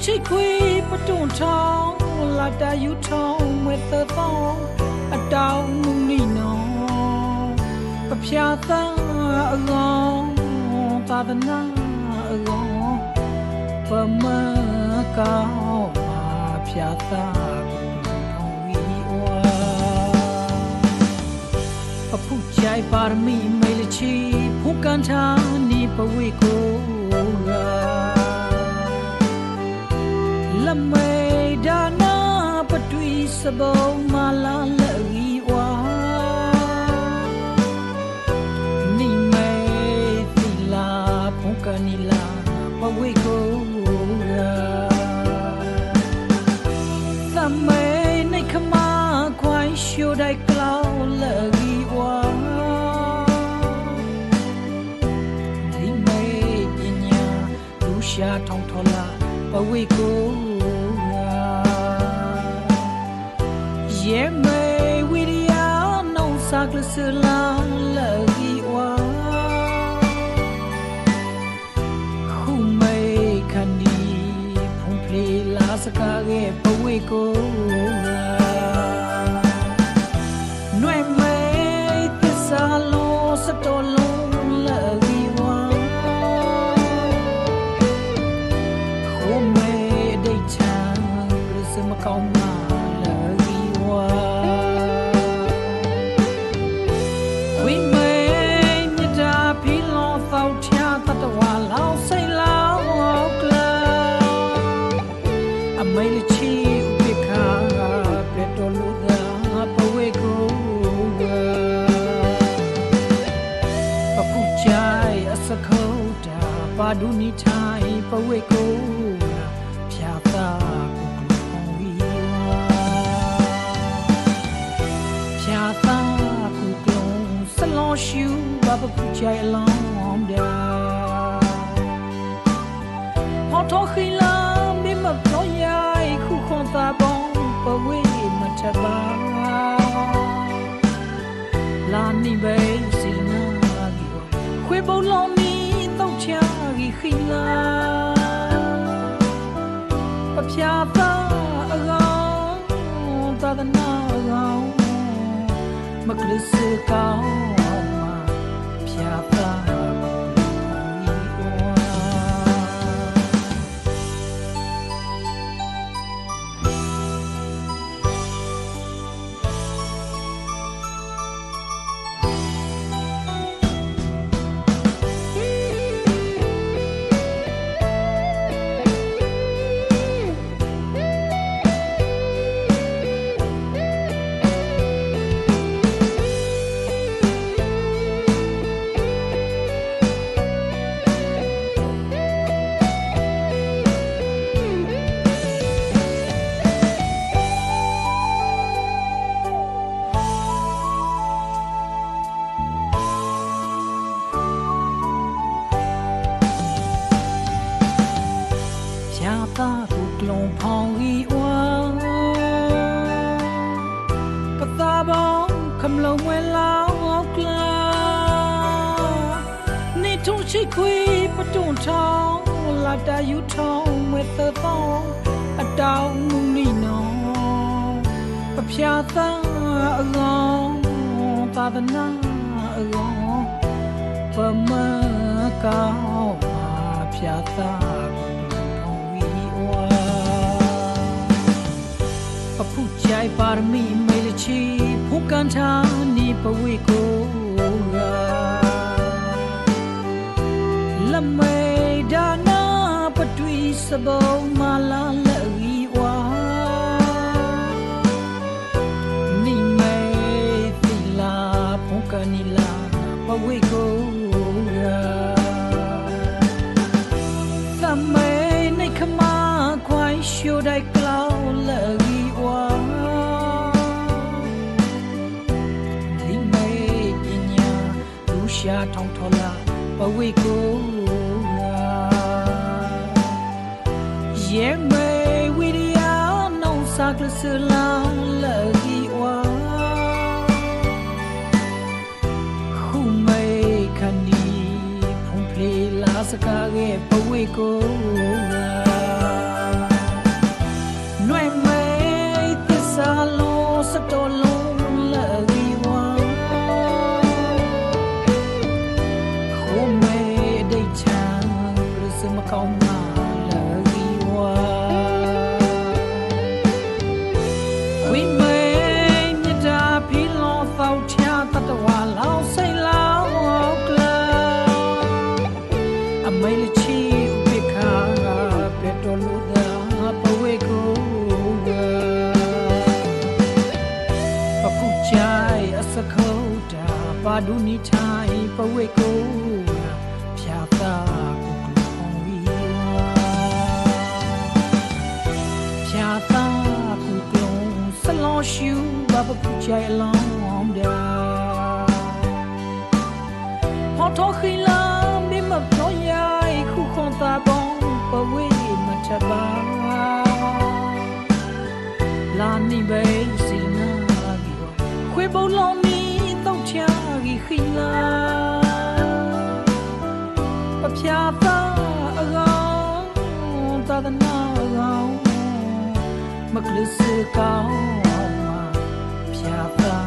ချိခွေပတွန့်ထောင်းလာတာယူထောင်းမွေသသောအတောင်မူနီနောပဖြာသာအကောင်သာသနာအကောင်ပမကောင်းပါဖြာသာပဖူကြိုင်ပါရမီမေလချီဖူကန်ချာနီပဝေကိုလမေဒါနာပတွီစဘောမလာလဝီဝါနီမေသီလာဖူကန်နီလာပဝေကိုသမေနေခမခွိုင်းရှိုဒိုင်ကလောလဝီဝါဒီမေပညာလူရှာထောင်းထောလာပဝေကိုယေမေဝိရိယနောင်စာကလစလာလဝီဝါခုမေခန္ဒီဖုန်ဖလေလာစကားရဲ့ပဝေကိုနွေမေသစ္စာလုံးစတော်လုံးလဝီဝါခုမေဒိတ်ချာရစမကောင်းမာလဝီဝါဝိမေမြတ်တာဖီလောသောက်ချာတတဝါလောင်စိတ်လောင်ကလာအမေလချီဥပိခာပလက်တော်လူသာပဝေကိုပပူချိုင်အစခုတာပါဒူနီထိုင်ပဝေကိုဖြာသာကိုကလုံးဝီဖြာသာကိုကလုံးစလောရှူဘာပပူချိုင်လောင်းဒါဟောတော်ခီလာမိမပလောရိုင်ခုခွန်သာပေါင်းပဝေမထပါလာနိဘေစီနာဒီဝခွေဘုံလောင်းနီတောက်ချာကြီးခီလာပဖြာသာအကောင်သာသနာအကောင်မကလစကောင်းမှာဖြာသာသာကိုကလုံးဖောင်းဝီဝါပသာပေါင်းခမလုံးဝဲလောင်းကလာနေထုံချိခွေပတွန့်ထောင်းလာတာယူထောင်းမွေသသောအတောင်မူနီနောပဖြာသာအကောင်သာသနာအကောင်ပမကောင်းပါဖြာသာပဖူကြိုင်ပါရမီမေလချီဖူကန်ချာနီပဝေကိုလမေဒါနာပတွီစဘောမလာလဝီဝါနီမေသီလာဖူကန်နီလာပဝေကိုသမေနေခမခွိုင်းရှိုဒိုင်ကလောလဝီဝါဒီမေပညာလူရှာထောင်းထောလာပဝေကိုယေမေဝိရိယနောင်စာကလစလာလဝီဝါခုမေခန္ဒီဖုန်ဖလေလာစကားရဲ့ပဝေကို ကောင်းနာလေဒီဝါဝိမေမြတ်တာဖီလောသောက်ချတတဝါလောင်စိတ်လောင်ကလာအမေလချီဥပိခါပေတော်လူသာပဝေကိုပကုချိုင်အစခုတာပါဒူနီထိုင်ပဝေကိုဖြာသာကုကလောင်ဝီဖြာသာကုကလောင်ဆလောရှူဘာပကုချိုင်အလောင်းဒါဟောတော်ခိလာမိမပြောရိုင်ခုခွန်သာပေါင်းပဝေမထပါလာနိဘေစီနာဒီခွေဘလုံးနီတောက်ချာကြီးခိလာပပြာသာအကောင်သာသနာအကောင်မကလစ်စကောင်းမှာဖြာသာ